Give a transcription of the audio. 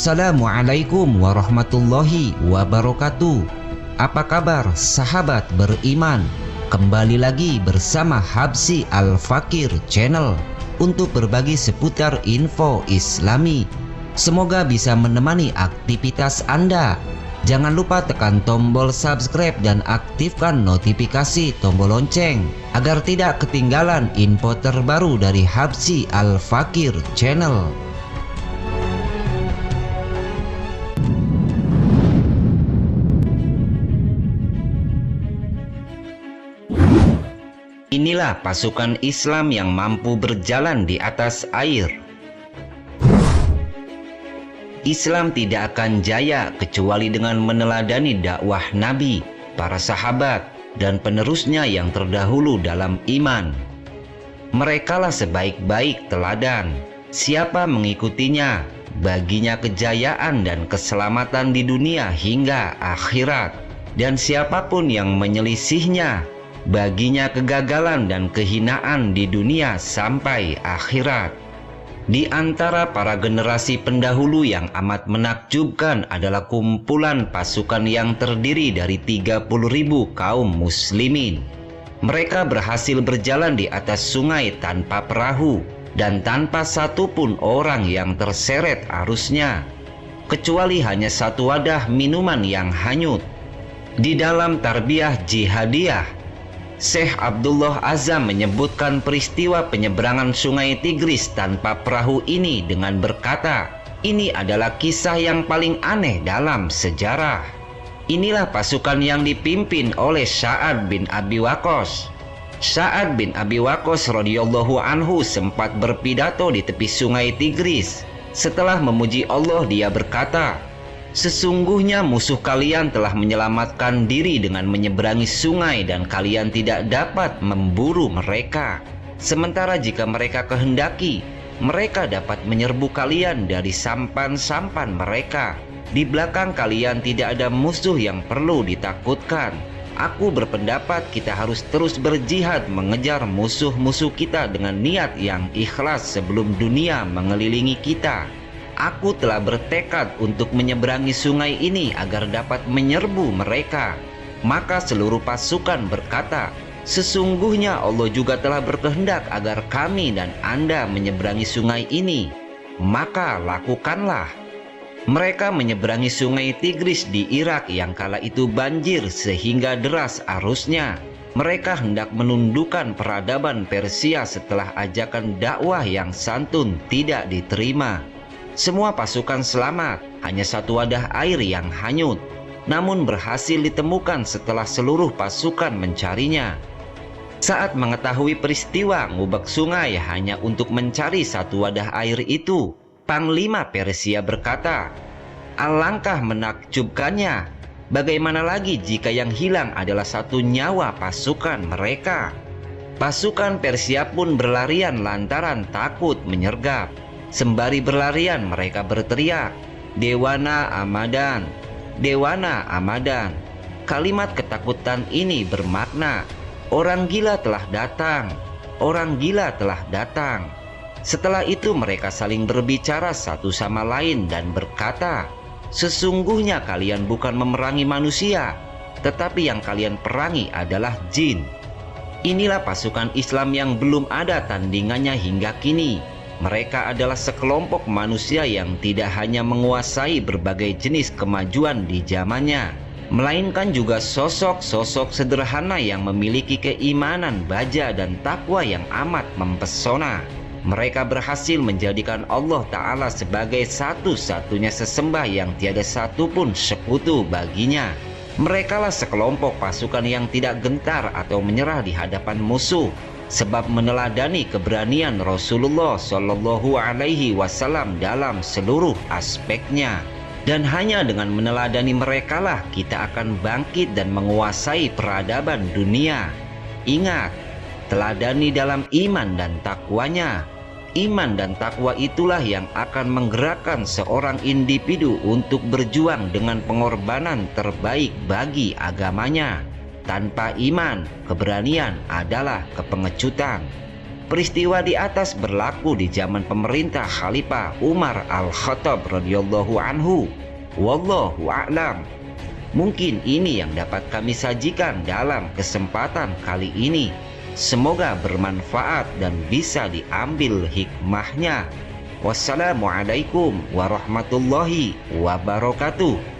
Assalamualaikum warahmatullahi wabarakatuh. Apa kabar sahabat beriman? Kembali lagi bersama Habsy Al-Fakir Channel untuk berbagi seputar info Islami. Semoga bisa menemani aktivitas Anda. Jangan lupa tekan tombol subscribe dan aktifkan notifikasi tombol lonceng agar tidak ketinggalan info terbaru dari Habsy Al-Fakir Channel. Inilah pasukan Islam yang mampu berjalan di atas air. Islam tidak akan jaya kecuali dengan meneladani dakwah Nabi, para sahabat, dan penerusnya yang terdahulu dalam iman. Merekalah sebaik-baik teladan. Siapa mengikutinya, baginya kejayaan dan keselamatan di dunia hingga akhirat. Dan siapapun yang menyelisihnya, baginya kegagalan dan kehinaan di dunia sampai akhirat. Di antara para generasi pendahulu yang amat menakjubkan adalah kumpulan pasukan yang terdiri dari 30.000 kaum muslimin. Mereka berhasil berjalan di atas sungai tanpa perahu dan tanpa satupun orang yang terseret arusnya, kecuali hanya satu wadah minuman yang hanyut. Di dalam tarbiyah jihadiyah, Syekh Abdullah Azzam menyebutkan peristiwa penyeberangan sungai Tigris tanpa perahu ini dengan berkata, ini adalah kisah yang paling aneh dalam sejarah. Inilah pasukan yang dipimpin oleh Sa'ad bin Abi Waqqas. Sa'ad bin Abi Waqqas radhiyallahu anhu sempat berpidato di tepi sungai Tigris. Setelah memuji Allah, dia berkata, sesungguhnya musuh kalian telah menyelamatkan diri dengan menyeberangi sungai dan kalian tidak dapat memburu mereka. Sementara jika mereka kehendaki, mereka dapat menyerbu kalian dari sampan-sampan mereka. Di belakang kalian tidak ada musuh yang perlu ditakutkan. Aku berpendapat kita harus terus berjihad mengejar musuh-musuh kita dengan niat yang ikhlas sebelum dunia mengelilingi kita. Aku telah bertekad untuk menyeberangi sungai ini agar dapat menyerbu mereka. Maka seluruh pasukan berkata, sesungguhnya Allah juga telah berkehendak agar kami dan Anda menyeberangi sungai ini. Maka lakukanlah. Mereka menyeberangi sungai Tigris di Irak yang kala itu banjir sehingga deras arusnya. Mereka hendak menundukkan peradaban Persia setelah ajakan dakwah yang santun tidak diterima. Semua pasukan selamat, hanya satu wadah air yang hanyut, namun berhasil ditemukan setelah seluruh pasukan mencarinya. Saat mengetahui peristiwa ngubek sungai hanya untuk mencari satu wadah air itu, Panglima Persia berkata, alangkah menakjubkannya, bagaimana lagi jika yang hilang adalah satu nyawa pasukan mereka. Pasukan Persia pun berlarian lantaran takut menyergap. Sembari berlarian mereka berteriak, Dewana Amadan, Dewana Amadan. Kalimat ketakutan ini bermakna, orang gila telah datang, orang gila telah datang. Setelah itu mereka saling berbicara satu sama lain dan berkata, sesungguhnya kalian bukan memerangi manusia, tetapi yang kalian perangi adalah jin. Inilah pasukan Islam yang belum ada tandingannya hingga kini. Mereka adalah sekelompok manusia yang tidak hanya menguasai berbagai jenis kemajuan di zamannya, melainkan juga sosok-sosok sederhana yang memiliki keimanan baja dan takwa yang amat mempesona. Mereka berhasil menjadikan Allah Ta'ala sebagai satu-satunya sesembah yang tiada satupun sekutu baginya. Merekalah sekelompok pasukan yang tidak gentar atau menyerah di hadapan musuh, sebab meneladani keberanian Rasulullah Shallallahu Alaihi Wasallam dalam seluruh aspeknya. Dan hanya dengan meneladani merekalah kita akan bangkit dan menguasai peradaban dunia. Ingat, teladani dalam iman dan takwanya. Iman dan takwa itulah yang akan menggerakkan seorang individu untuk berjuang dengan pengorbanan terbaik bagi agamanya. Tanpa iman, keberanian adalah kepengecutan. Peristiwa di atas berlaku di zaman pemerintah Khalifah Umar Al-Khattab radhiyallahu anhu. Wallahu a'lam. Mungkin ini yang dapat kami sajikan dalam kesempatan kali ini. Semoga bermanfaat dan bisa diambil hikmahnya. Wassalamualaikum warahmatullahi wabarakatuh.